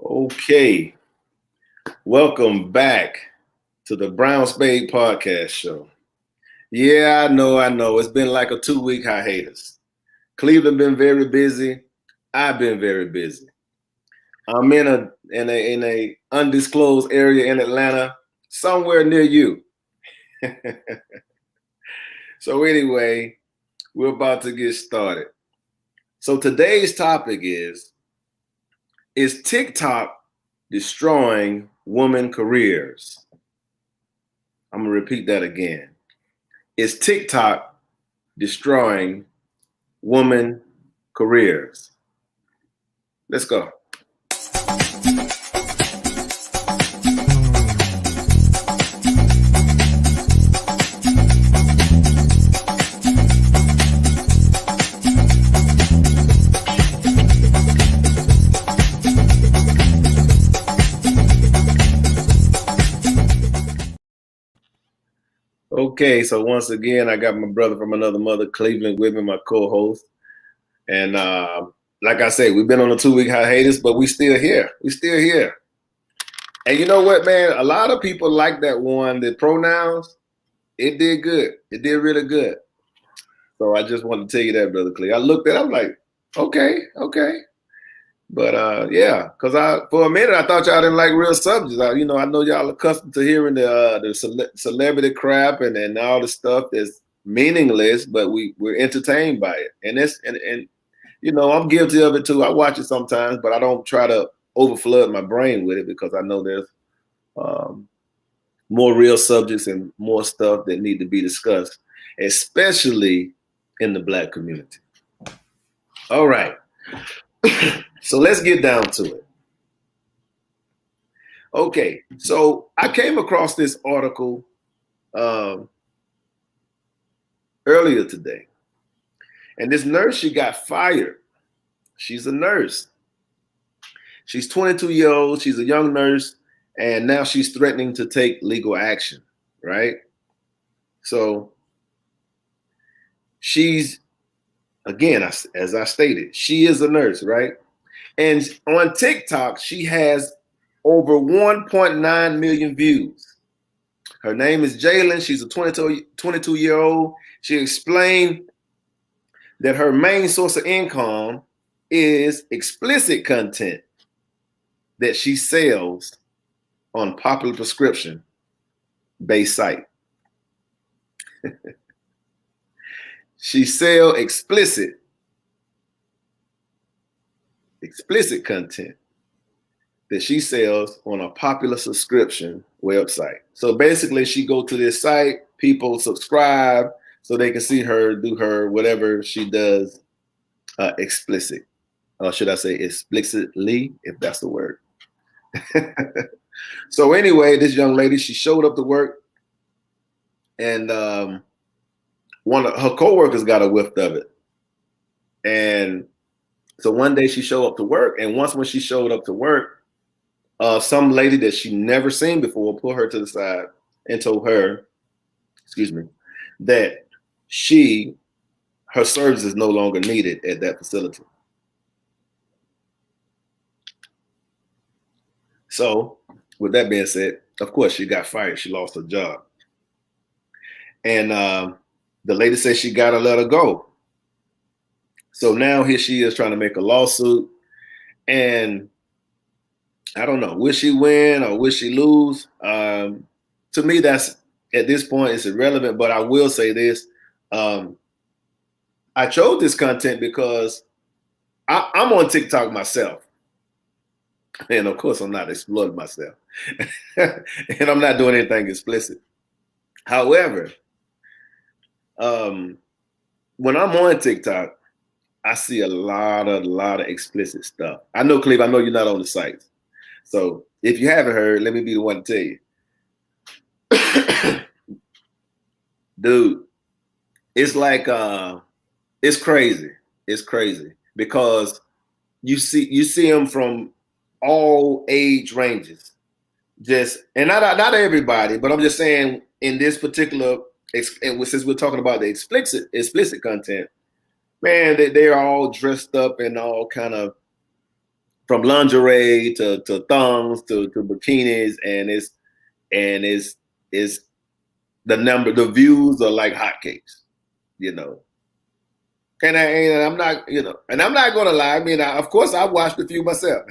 Okay, welcome back to the Brown Spade Podcast Show. Yeah, I know. It's been like a 2 week hiatus. Cleveland been very busy. I've been very busy. I'm in a undisclosed area in Atlanta, somewhere near you. So anyway, we're about to get started. So today's topic is TikTok destroying women careers? I'm gonna repeat that again. Is TikTok destroying women careers? Let's go. Okay, so once again, I got my brother from another mother, Cleveland, with me, my co-host. And like I said, we've been on a 2 week hiatus, but we still here. We still here. And you know what, man? A lot of people like that one, the pronouns. It did good. It did really good. So I just want to tell you that, brother Clee. I looked at it, I'm like, okay. But yeah, because I for a minute I thought y'all didn't like real subjects. I know y'all accustomed to hearing the celebrity crap and all the stuff that's meaningless, but we're entertained by it, and I'm guilty of it too. I watch it sometimes, but I don't try to overflood my brain with it because I know there's um, more real subjects and more stuff that need to be discussed, especially in the Black community. All right. So let's get down to it. Okay, so I came across this article earlier today, and this nurse, she got fired. She's a nurse. She's 22 years old. She's a young nurse, and now she's threatening to take legal action, right? So she's, again, as I stated, she is a nurse, right? And on TikTok, she has over 1.9 million views. Her name is Jalen. She's a 22-year-old. She explained that her main source of income is explicit content that she sells on popular prescription based site. She sells explicit content that she sells on a popular subscription website. So basically, she go to this site, people subscribe so they can see her do her whatever she does explicit. Or should I say explicitly, if that's the word. So anyway, this young lady, she showed up to work, and one of her coworkers got a whiff of it. And so one day she showed up to work, and when she showed up to work, some lady that she never seen before pulled her to the side and told her, that her service is no longer needed at that facility. So with that being said, of course, she got fired. She lost her job. And the lady said she got to let her go. So now here she is trying to make a lawsuit. And I don't know, will she win or will she lose? To me, that's at this point, it's irrelevant. But I will say this. I chose this content because I'm on TikTok myself. And of course, I'm not exploiting myself. And I'm not doing anything explicit. However, when I'm on TikTok, I see a lot of explicit stuff. I know, Cleve, I know you're not on the site. So if you haven't heard, let me be the one to tell you. Dude, it's like it's crazy. It's crazy because you see them from all age ranges. And not everybody, but I'm just saying in this particular, since we're talking about the explicit content, man, they are all dressed up in all kind of from lingerie to thongs to bikinis, and it's the views are like hotcakes, you know. And I'm not, you know, and I'm not gonna lie. I mean, of course, I watched a few myself.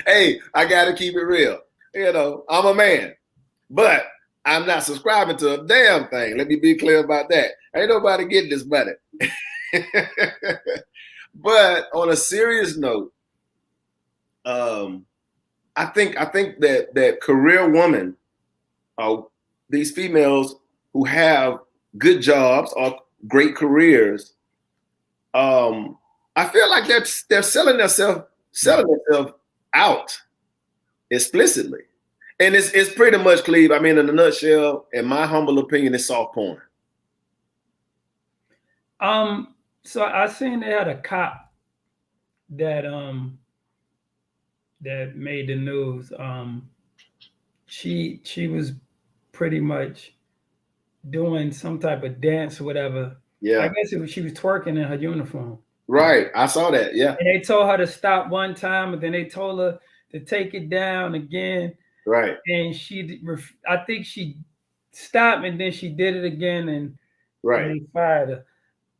Hey, I gotta keep it real. You know, I'm a man, but I'm not subscribing to a damn thing. Let me be clear about that. Ain't nobody getting this money. But on a serious note, I think that career women, these females who have good jobs or great careers, I feel like they're selling themselves out explicitly, and it's pretty much, Cleve. I mean, in a nutshell, in my humble opinion, it's soft porn. So I seen they had a cop that that made the news. She was pretty much doing some type of dance or whatever. Yeah, I guess she was twerking in her uniform. Right, I saw that. Yeah, and they told her to stop one time, and then they told her to take it down again. Right, and I think she stopped, and then she did it again, and they fired her.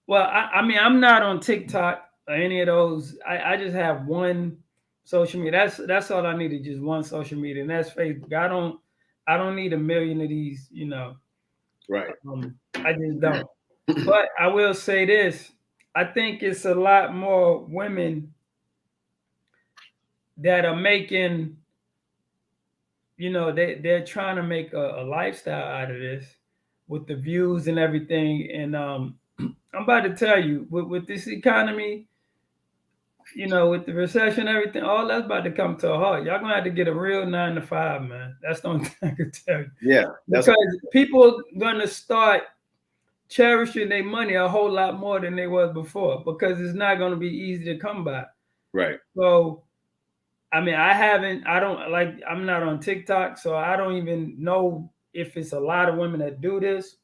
Well, I mean, I'm not on TikTok or any of those. I just have one social media. That's all I needed, just one social media, and that's Facebook. I don't need a million of these, you know. Right. I just don't. But I will say this: I think it's a lot more women that are making, you know, they're trying to make a lifestyle out of this with the views and everything. And I'm about to tell you, with this economy, you know, with the recession, everything, all that's about to come to a halt. Y'all gonna have to get a real 9 to 5, man. That's the only thing I can tell you. Yeah, because people gonna start cherishing their money a whole lot more than they was before, because it's not gonna be easy to come by. Right. So, I mean, I'm not on TikTok, so I don't even know if it's a lot of women that do this,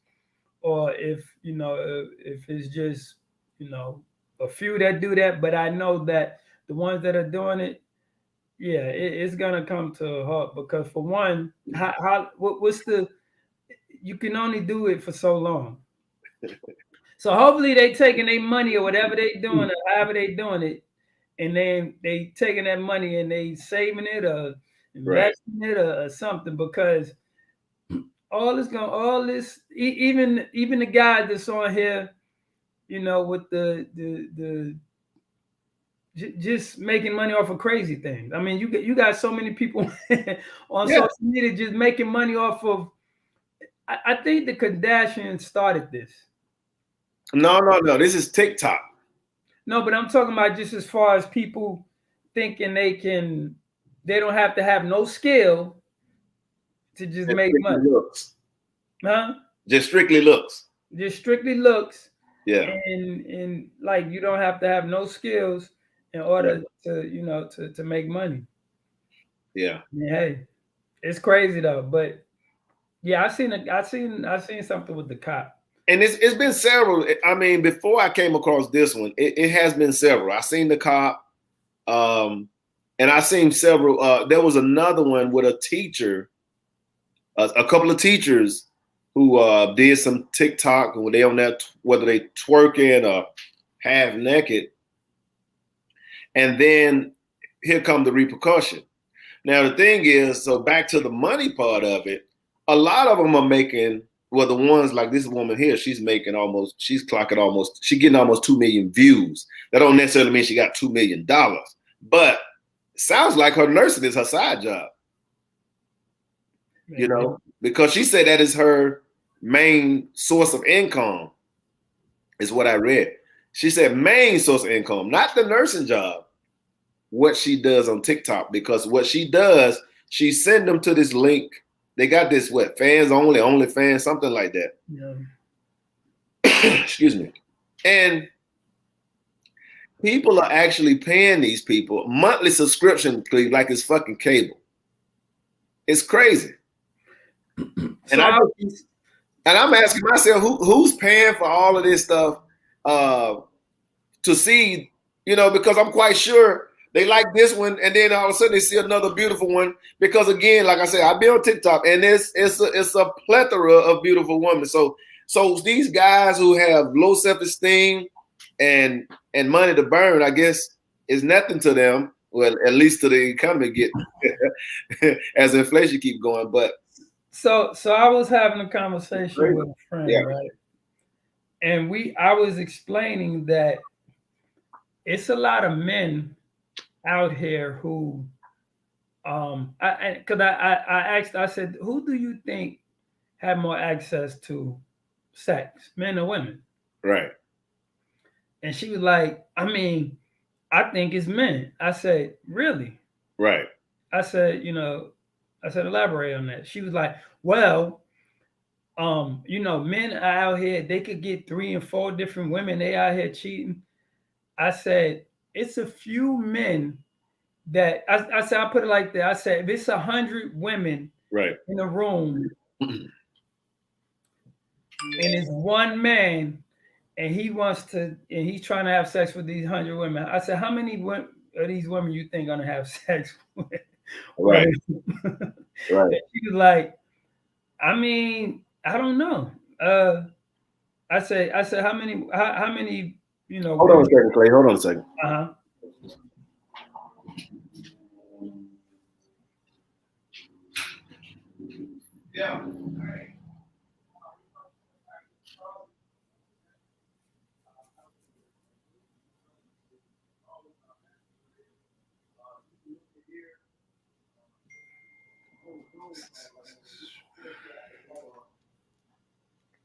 or if, you know, if it's just, you know, a few that do that. But I know that the ones that are doing it, yeah, it's gonna come to a halt, because for one, you can only do it for so long. So hopefully they taking their money or whatever they doing, or however they doing it, and then they taking that money and they saving it or investing it or something, because all this, even the guy that's on here, you know, with the just making money off of crazy things. I mean, you got so many people on social media just making money off of. I think the Kardashians started this. No. This is TikTok. No, but I'm talking about just as far as people thinking they don't have to have no skill to just make money. Looks. Huh? Just strictly looks. Just strictly looks. Yeah. And like, you don't have to have no skills in order to, you know, to make money. Yeah. I mean, hey, it's crazy though. But yeah, I seen something with the cop. And it's been several. I mean, before I came across this one, it has been several. I seen the cop, and I seen several. There was another one with a teacher, a couple of teachers who did some TikTok, and they on that, whether they twerking or half naked. And then here come the repercussion. Now the thing is, so back to the money part of it, a lot of them are making. Well, the ones like this woman here, she's getting almost 2 million views. That don't necessarily mean she got $2 million, but it sounds like her nursing is her side job. You know, because she said that is her main source of income, is what I read. She said main source of income, not the nursing job, what she does on TikTok, because what she does, she send them to this link. They got this, fans only fans, something like that. Yeah. Excuse me. And people are actually paying these people monthly subscription, like it's fucking cable. It's crazy. And I'm asking myself, who's paying for all of this stuff to see You know, because I'm quite sure they like this one, and then all of a sudden they see another beautiful one. Because again, like I said, I've been on TikTok, and it's a plethora of beautiful women. So these guys who have low self-esteem and money to burn, I guess, is nothing to them. Well, at least to the economy get as inflation keep going. But so I was having a conversation with a friend, yeah. right? And I was explaining that it's a lot of men out here who I asked, I said, who do you think have more access to sex, men or women? Right. And she was like, I mean, I think it's men. I said, really? Right. I said, elaborate on that. She was like, well, men are out here, they could get 3 and 4 different women, they out here cheating. I said, it's a few men that I said, I put it like that. I said, if it's 100 women right in a room and it's one man and he's trying to have sex with these 100 women. I said, how many of these women you think gonna have sex with? Right. Right. She was like, I mean, I don't know. I said, how many, Hold on a second, Clay. Hold on a second. Uh-huh. Yeah.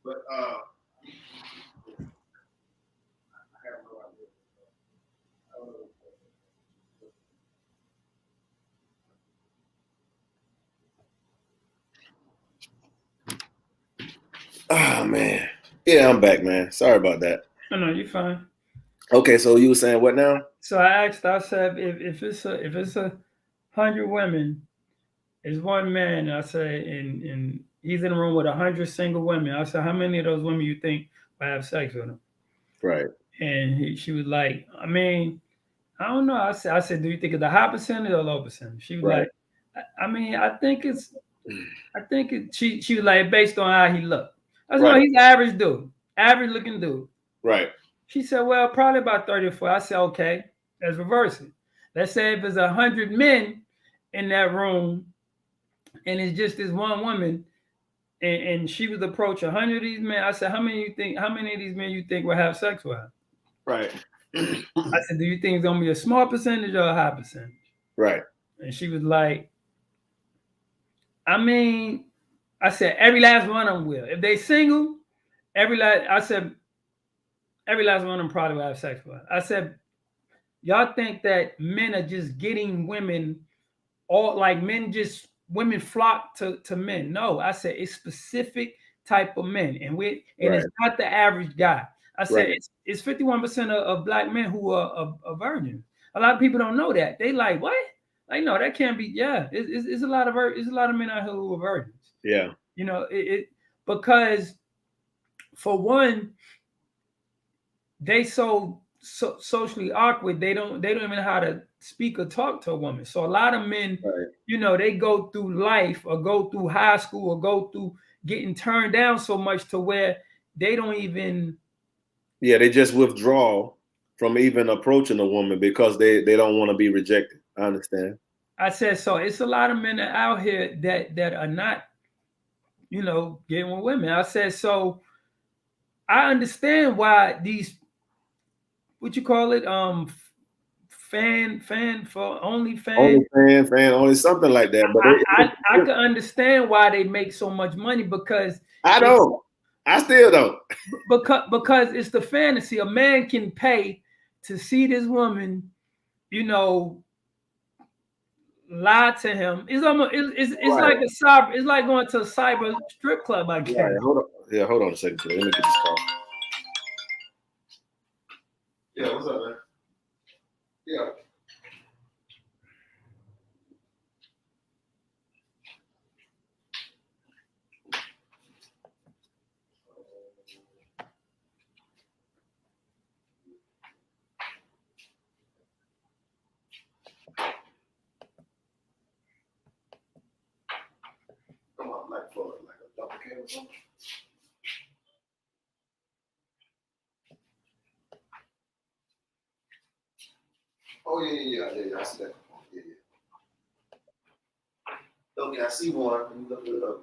But oh man. Yeah, I'm back, man. Sorry about that. No, you're fine. Okay, so you were saying what now? So I said, if it's 100 women, it's one man. I say, and he's in a room with 100 single women. I said, how many of those women you think will have sex with him? Right. And she was like, I mean, I don't know. I said, do you think it's a high percentage or a low percentage? She was like, I mean, I think she was like, based on how he looked. I said, no, he's average dude, average looking dude. Right. She said, well, probably about 30 or 40. I said, okay, let's reverse it. Let's say if there's 100 men in that room and it's just this one woman and she was approach 100 of these men. I said, how many of these men you think will have sex with her? Right. I said, do you think it's gonna be a small percentage or a high percentage? Right. And she was like, I mean, I said, every last one of them will. If they single, every last one of them probably will have sex with her. I said, y'all think that men are just getting women, all like women flock to men. No, I said it's specific type of men, and it's not the average guy. I said it's 51% of black men who are virgins. A lot of people don't know that. They like, what? Like, no, that can't be. Yeah, it's a lot of men out here who are virgins. Yeah. Because for one, they so socially awkward. They don't even know how to speak or talk to a woman. So a lot of men, they go through life or go through high school or go through getting turned down so much to where they don't even. Yeah, they just withdraw from even approaching a woman because they don't want to be rejected. I understand. I said, so it's a lot of men out here that are not, getting with women. I said, so I understand why these, what you call it, fan for only something like that. But I can understand why they make so much money because I still don't. Because it's the fantasy. A man can pay to see this woman, lie to him. It's almost like it's like going to a cyber strip club, I guess. Right. Hold on a second. Let me get this call. Yeah, what's up, man? Yeah. for like a double cam or something. Oh yeah. I see that. Yeah. Okay, I see one. Let me look it up.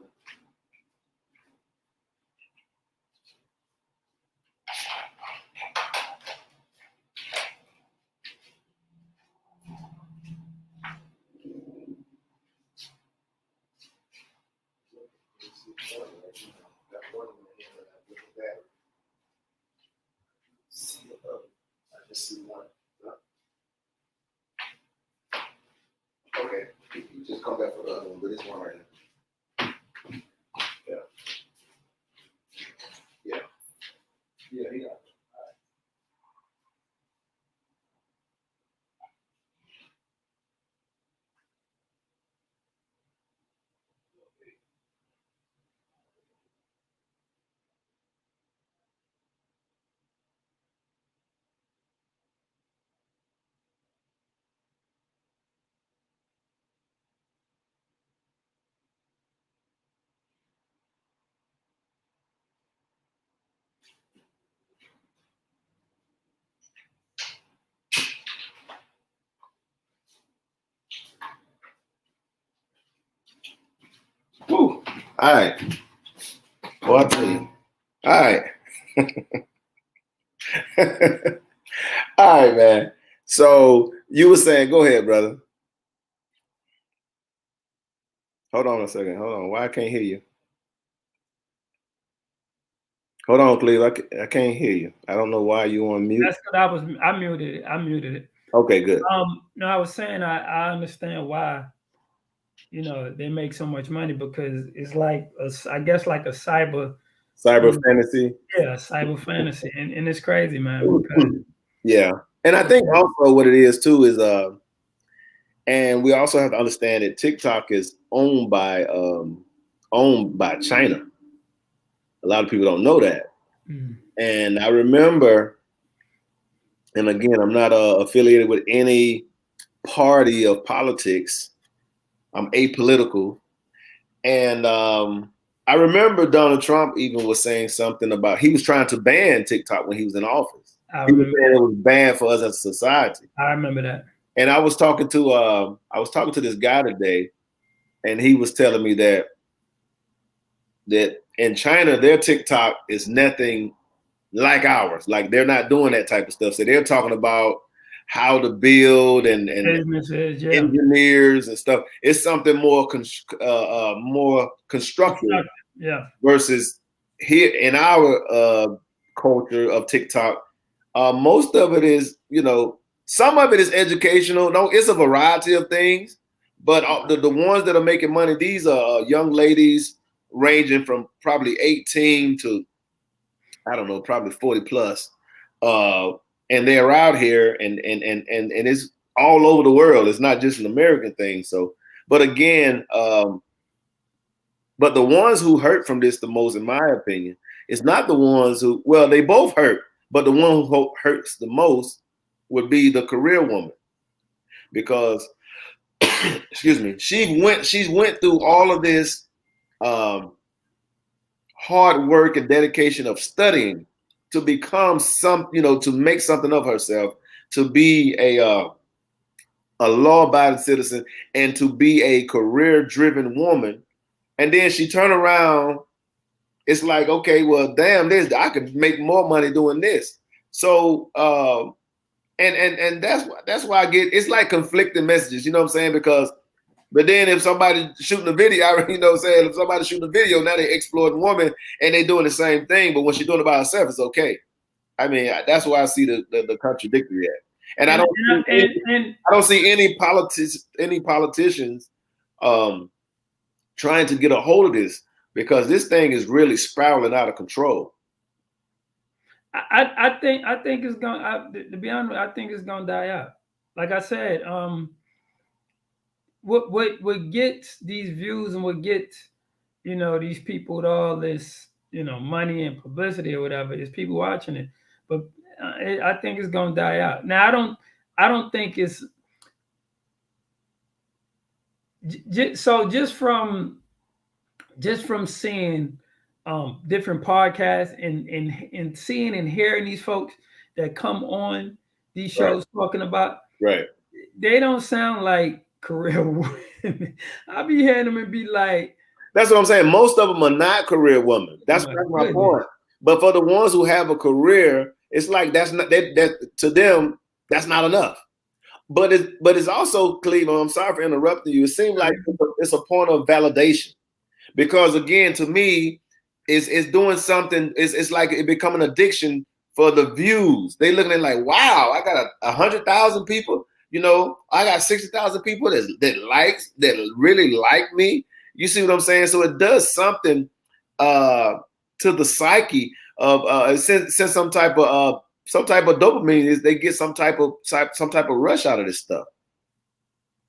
I just see one. Okay, you just come back for the other one, but it's one right here. Yeah, he got it. Woo. All right. Well, I'll tell you. All right. All right, man. So you were saying, go ahead, brother. Hold on a second. Hold on. Why I can't hear you? Hold on, Cleve. I can't hear you. I don't know why you on mute. That's because I muted it. Okay, good. No, I was saying I understand why, they make so much money, because it's like I guess like a cyber fantasy. Yeah, cyber fantasy, and it's crazy, man. Yeah, and I think also what it is too is and we also have to understand that TikTok is owned by China. A lot of people don't know that. And I remember, and again, I'm not affiliated with any party of politics. I'm apolitical. And I remember Donald Trump even was saying something about, he was trying to ban TikTok when he was in office. He was saying it was banned for us as a society. I remember that. And I was talking to this guy today, and he was telling me that in China, their TikTok is nothing like ours. Like, they're not doing that type of stuff. So they're talking about how to build and businesses, engineers and stuff. It's something more constructive. Yeah. Versus here in our culture of TikTok, most of it is, some of it is educational. No, it's a variety of things. But the ones that are making money, these are young ladies ranging from probably 18 to, I don't know, probably 40 plus. And they're out here and it's all over the world. It's not just an American thing. So, but again, but the ones who hurt from this the most, in my opinion, is not the ones who, well, they both hurt, but the one who hurts the most would be the career woman. Because, excuse me, she's went through all of this hard work and dedication of studying to become to make something of herself, to be a law-abiding citizen, and to be a career-driven woman. And then she turned around. It's like, okay, well, damn, I could make more money doing this. So, and that's why I get, it's like conflicting messages. You know what I'm saying? Because, but then if somebody shooting a video, if somebody shooting a video, now they exploiting woman and they doing the same thing. But when she's doing it by herself, it's okay. I mean, that's why I see the contradictory at. And I don't see any politicians trying to get a hold of this, because this thing is really spiraling out of control. I think it's going to be honest, I think it's going to die out. Like I said, what gets these views and what gets, these people with all this, money and publicity or whatever, is people watching it. But I think it's going to die out. Now, I don't think it's so just from just from seeing different podcasts and seeing and hearing these folks that come on these Right. shows talking about, Right. they don't sound like career women. I be hearing them and be like, that's what I'm saying. Most of them are not career women. That's my my goodness. point. But for the ones who have a career, it's like that's not that to them. That's not enough. But it's also, Cleveland. I'm sorry for interrupting you. It seems like it's a point of validation because again, to me, it's doing something. It's like it become an addiction for the views. They looking at like, wow, I got 100,000 people. You know, I got 60,000 people that really like me. You see what I'm saying? So it does something to the psyche of since some type of dopamine is they get some type of rush out of this stuff.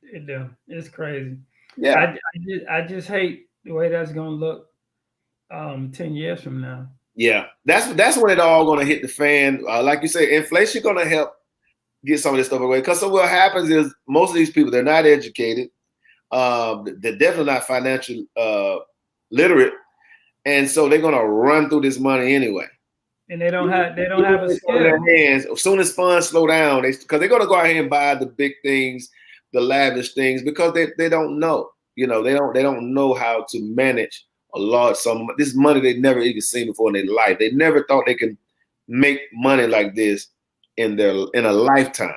It do. It's crazy. Yeah. I just hate the way that's gonna look 10 years from now. Yeah, that's when it all gonna hit the fan. Like you say, inflation gonna help get some of this stuff away. Because so what happens is most of these people, they're not educated. They're definitely not financial literate, and so they're gonna run through this money anyway. And they don't have a skill in their hands. As soon as funds slow down, because they're gonna go out here and buy the big things, the lavish things, because they don't know. You know, they don't know how to manage a lot. This money they never even seen before in their life. They never thought they can make money like this in a lifetime.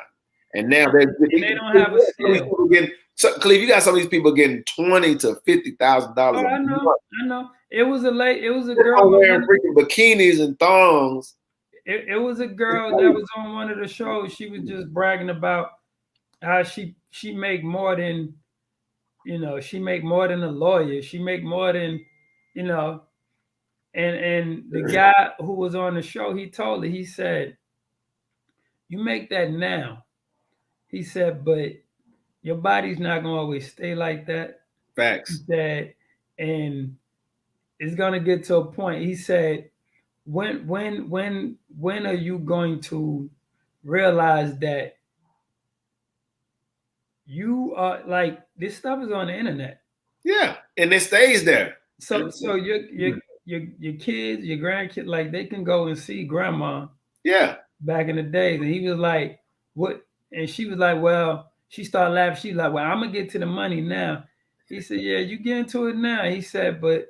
And now they don't have a skill. Cleve, you got some of these people getting $20,000 to $50,000. Oh, I know. It was a girl wearing freaking bikinis and thongs. It was a girl that was on one of the shows. She was just bragging about how she make more than, she make more than a lawyer. She make more than, and the guy who was on the show, he told her, he said, you make that now. He said, but your body's not gonna always stay like that. Facts. He said, and it's gonna get to a point. He said, when are you going to realize that you are like this stuff is on the internet? Yeah, and it stays there. So your kids, your grandkids, like they can go and see grandma. Yeah. Back in the days, and he was like, "What?" And she was like, "Well," she started laughing. She's like, "Well, I'm gonna get to the money now." He said, "Yeah, you get into it now." He said, "But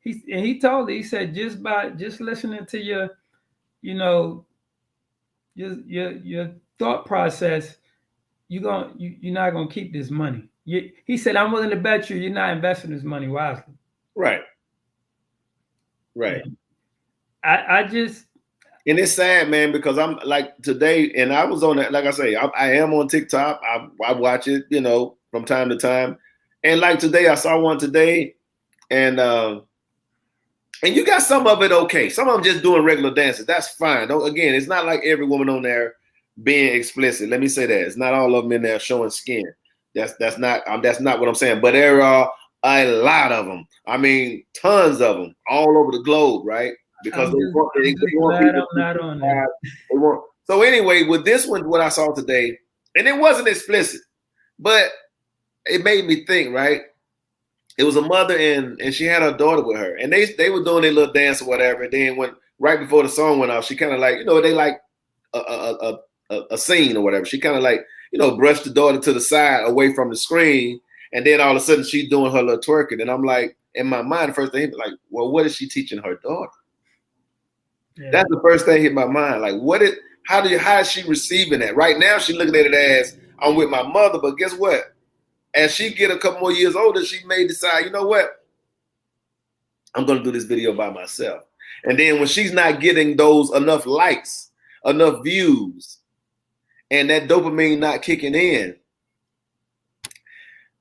he told her, he said, just listening to your, your thought process, you're not gonna keep this money." He said, "I'm willing to bet you're not investing this money wisely." Right. Right. I just. And it's sad, man, because I'm like today, and I was on that. Like I say, I am on TikTok. I watch it, from time to time. And like today, I saw one today, and you got some of it okay. Some of them just doing regular dances. That's fine. Again, it's not like every woman on there being explicit. Let me say that it's not all of them in there showing skin. That's not what I'm saying. But there are a lot of them. I mean, tons of them all over the globe, right? Because they want. So anyway, with this one, what I saw today, and it wasn't explicit, but it made me think. Right, it was a mother and she had her daughter with her, and they were doing their little dance or whatever. And then when right before the song went off, she kind of like they like a scene or whatever. She kind of like brushed the daughter to the side away from the screen, and then all of a sudden she's doing her little twerking, and I'm like, in my mind, the first thing like, well, what is she teaching her daughter? Yeah. That's the first thing hit my mind. Like, how is she receiving that? Right now, she's looking at it as I'm with my mother, but guess what? As she get a couple more years older, she may decide, you know what? I'm going to do this video by myself. And then when she's not getting those enough likes, enough views, and that dopamine not kicking in,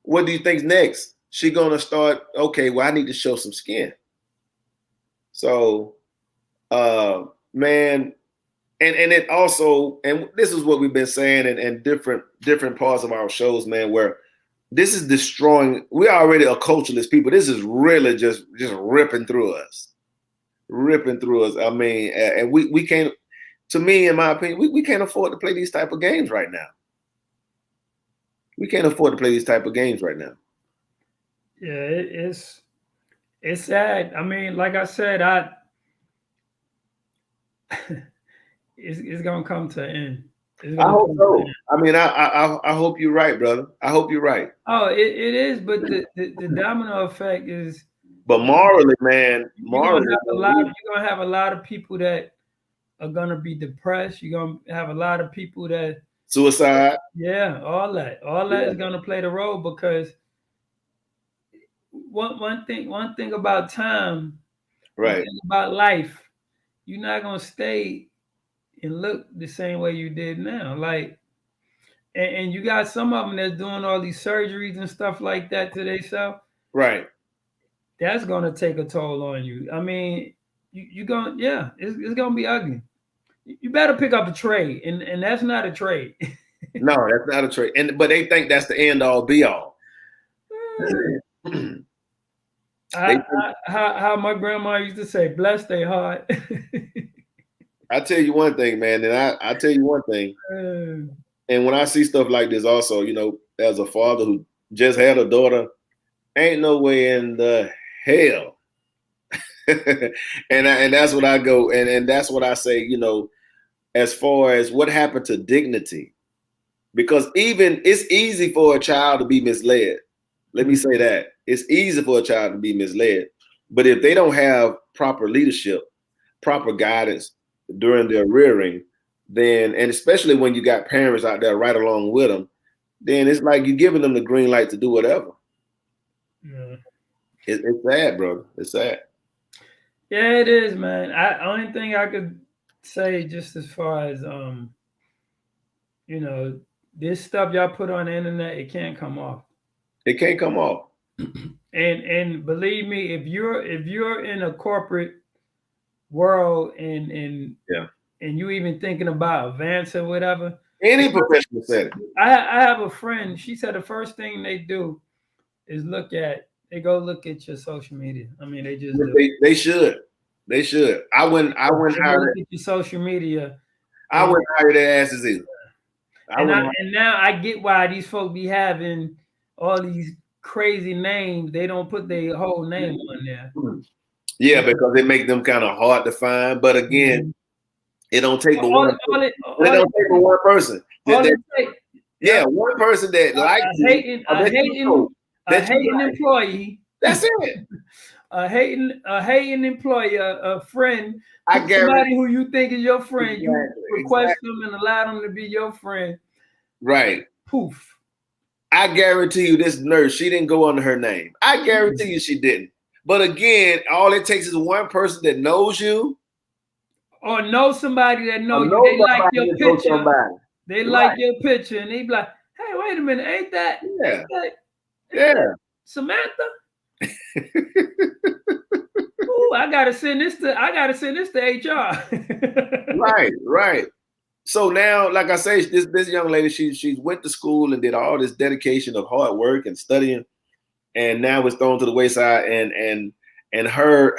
what do you think's next? She's going to start, okay, well, I need to show some skin. So, man, and it also, and this is what we've been saying in different parts of our shows, man, where this is destroying. We're already a cultureless people. This is really just ripping through us. I mean, and we can't. To me, in my opinion, we can't afford to play these type of games right now. We can't afford to play these type of games right now. Yeah, It's sad. I mean, like I said, it's gonna come to an end. It's I gonna hope come to an so. end. I mean, I hope you're right, brother. I hope you're right. Oh, it is, but the domino effect is But morally, man, you're gonna morally, have a lot. You're gonna have a lot of people that are gonna be depressed. You're gonna have a lot of people that, suicide. yeah, all that Yeah. is gonna play the role because one thing about time, one Right. thing about life, you're not gonna stay and look the same way you did now. Like, and you got some of them that's doing all these surgeries and stuff like that to themselves. Right. That's gonna take a toll on you. I mean, you gonna, yeah, it's gonna be ugly. You better pick up a trade, and that's not a trade. No, that's not a trade. But they think that's the end all be all. They How my grandma used to say, "Bless their heart." I tell you one thing, man, and I tell you one thing. And when I see stuff like this, also, as a father who just had a daughter, ain't no way in the hell. and that's what I go, and that's what I say, as far as what happened to dignity. Because even it's easy for a child to be misled. Let me say that. It's easy for a child to be misled. But if they don't have proper leadership, proper guidance during their rearing, then, and especially when you got parents out there right along with them, then it's like you're giving them the green light to do whatever. Yeah. It's sad, brother. It's sad. Yeah, it is, man. Only thing I could say, just as far as this stuff y'all put on the internet, it can't come off. It can't come off. And believe me, if you're in a corporate world and you even thinking about advance or whatever, any professional setting. I have a friend. She said the first thing they do is go look at your social media. I mean, they just they should. They should. I wouldn't hire look at your social media. I wouldn't hire their asses either. And now I get why these folks be having all these crazy names. They don't put their whole name on there. Yeah, because they make them kind of hard to find. But again, it don't take but one person. One person that likes a hating employee. That's it. A hating employer, a friend, somebody who you think is your friend, you request them and allow them to be your friend. Right. Poof. I guarantee you this nurse, she didn't go under her name. I guarantee you she didn't. But again, all it takes is one person that knows you. Or know somebody that knows you. They like your picture. They like your picture and they be like, hey, wait a minute, ain't that? Samantha? Ooh, I gotta send this to HR. Right. So now, like I say, this young lady, she went to school and did all this dedication of hard work and studying, and now it's thrown to the wayside. And her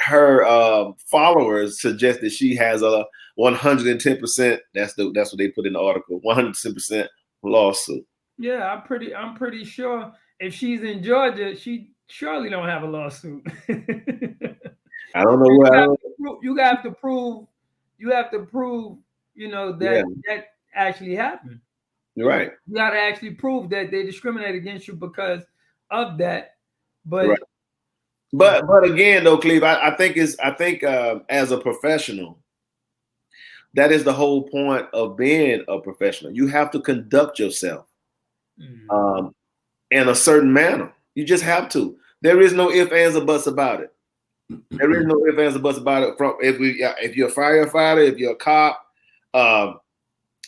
followers suggest that she has a 110%. That's what they put in the article. 110% lawsuit. Yeah, I'm pretty sure if she's in Georgia, she surely don't have a lawsuit. I don't know what you have to prove. That actually happened. You're right. You got to actually prove that they discriminate against you because of that. But again, though, Cleve, I think as a professional, that is the whole point of being a professional. You have to conduct yourself in a certain manner. You just have to. There is no ifs, ands, or buts about it. There is no ifs, ands, or buts about it. If you're a firefighter, if you're a cop,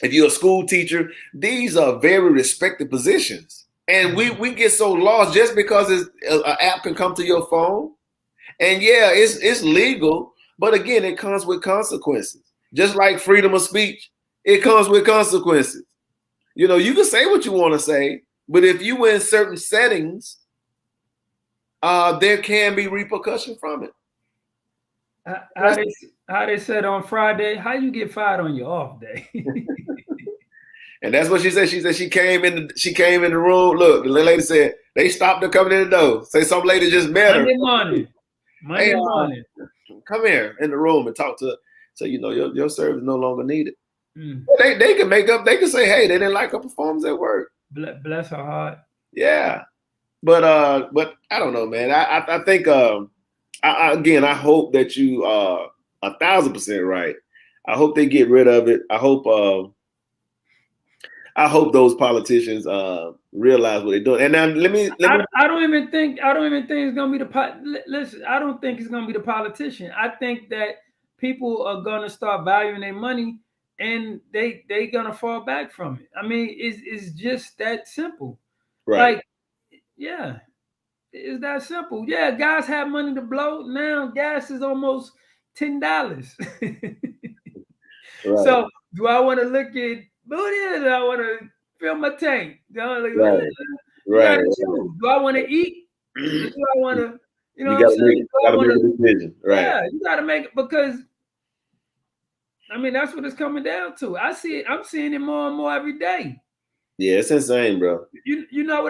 if you're a school teacher, these are very respected positions. And we get so lost just because an app can come to your phone. And yeah, it's legal, but again, it comes with consequences. Just like freedom of speech, it comes with consequences. You can say what you want to say, but if you in certain settings, there can be repercussion from it. How they said on Friday, how you get fired on your off day? And that's what she said. She said she came in the room. Look, the lady said they stopped her coming in the door. Say some lady just met her. Monday morning. Monday morning. Come here in the room and talk to. So your service no longer needed. Mm. They can make up. They can say, hey, they didn't like her performance at work. Bless her heart. Yeah, but I don't know, man. I think again, I hope that you are 1,000% right. I hope they get rid of it. I hope those politicians realize what they're doing. And now let me. I don't even think it's gonna be the listen. I don't think it's gonna be the politician. I think that people are gonna start valuing their money, and they gonna fall back from it. I mean, it's just that simple. Right. Like, yeah, it's that simple. Yeah, guys have money to blow. Now gas is almost $10. Right. So do I want to look at booty or do I want to fill my tank? Right. You gotta choose. Do I want to eat? Or do I want to, you know You what I'm saying? gotta make a decision. Right. Yeah, you gotta make it because I mean that's what it's coming down to. I'm seeing it more and more every day. Yeah, it's insane, bro. You know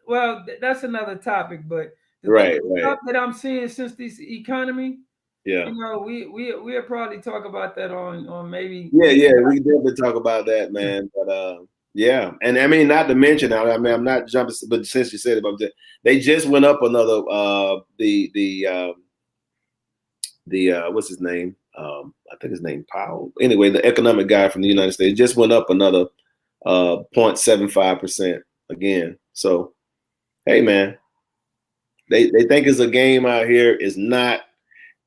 what that's another topic, but Right. stuff that I'm seeing since this economy, yeah. You know, we'll probably talk about that on maybe. Yeah, we can definitely talk about that, man. But yeah, and I mean, not to mention, I mean, I'm not jumping, but since you said it, they just went up another the what's his name? I think his name Powell. Anyway, the economic guy from the United States just went up another 0.75% again. So, hey, man, they think it's a game out here. It's not.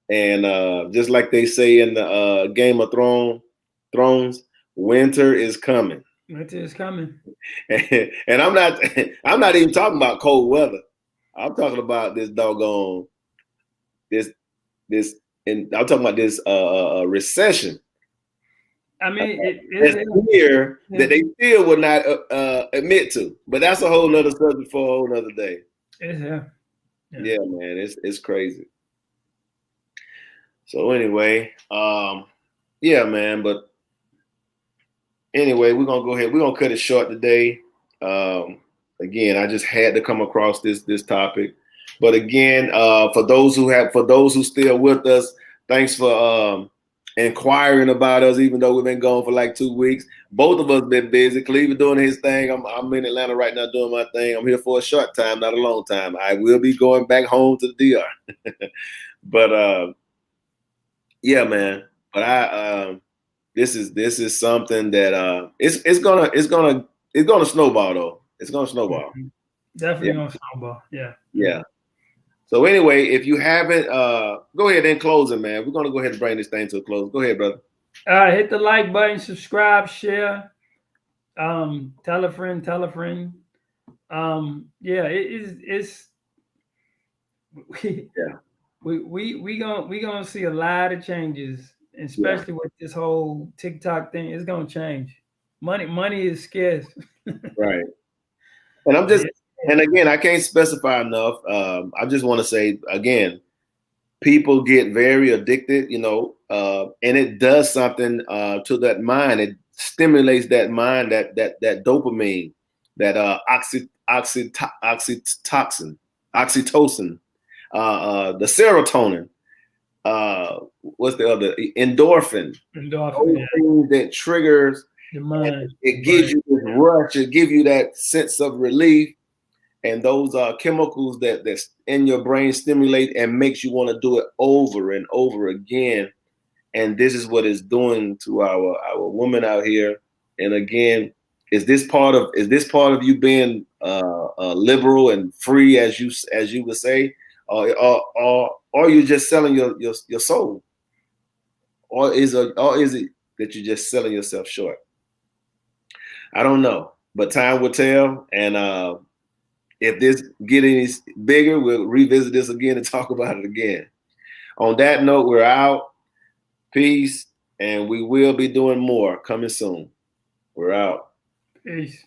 And just like they say in the Game of Thrones, winter is coming. Winter is coming. And I'm not even talking about cold weather. I'm talking about this doggone and I'm talking about this recession. I mean, it's here that they still will not admit to. But that's a whole nother subject for a whole nother day. Yeah, man, it's crazy. So anyway, yeah, man. But anyway, we're gonna go ahead. We're gonna cut it short today. Again, I just had to come across this topic. But again, for those who still with us, thanks for inquiring about us, even though we've been gone for like 2 weeks. Both of us been busy. Cleveland doing his thing. I'm in Atlanta right now doing my thing. I'm here for a short time, not a long time. I will be going back home to the DR. But yeah, man. But this is something that it's gonna snowball though. It's gonna snowball. Definitely gonna snowball. Yeah. Yeah. So anyway, if you haven't, go ahead and close it, man. We're gonna go ahead and bring this thing to a close. Go ahead, brother. Hit the like button, subscribe, share, tell a friend. Yeah, it's we gonna see a lot of changes, especially with this whole TikTok thing. It's gonna change. Money is scarce. Right. And I'm just and again, I can't specify enough. I just want to say again, people get very addicted, and it does something to that mind. It stimulates that mind, that dopamine, that oxytocin, the serotonin. What's the other? Endorphin. Things that triggers the mind. It gives you this rush. It gives you that sense of relief. And those are chemicals that's in your brain stimulate and makes you want to do it over and over again. And this is what it's doing to our women out here. And again, is this part of you being liberal and free, as you would say, or are you just selling your soul, or is it that you're just selling yourself short? I don't know, but time will tell. And if this gets any bigger, we'll revisit this again and talk about it again. On that note, we're out. Peace. And we will be doing more coming soon. We're out. Peace.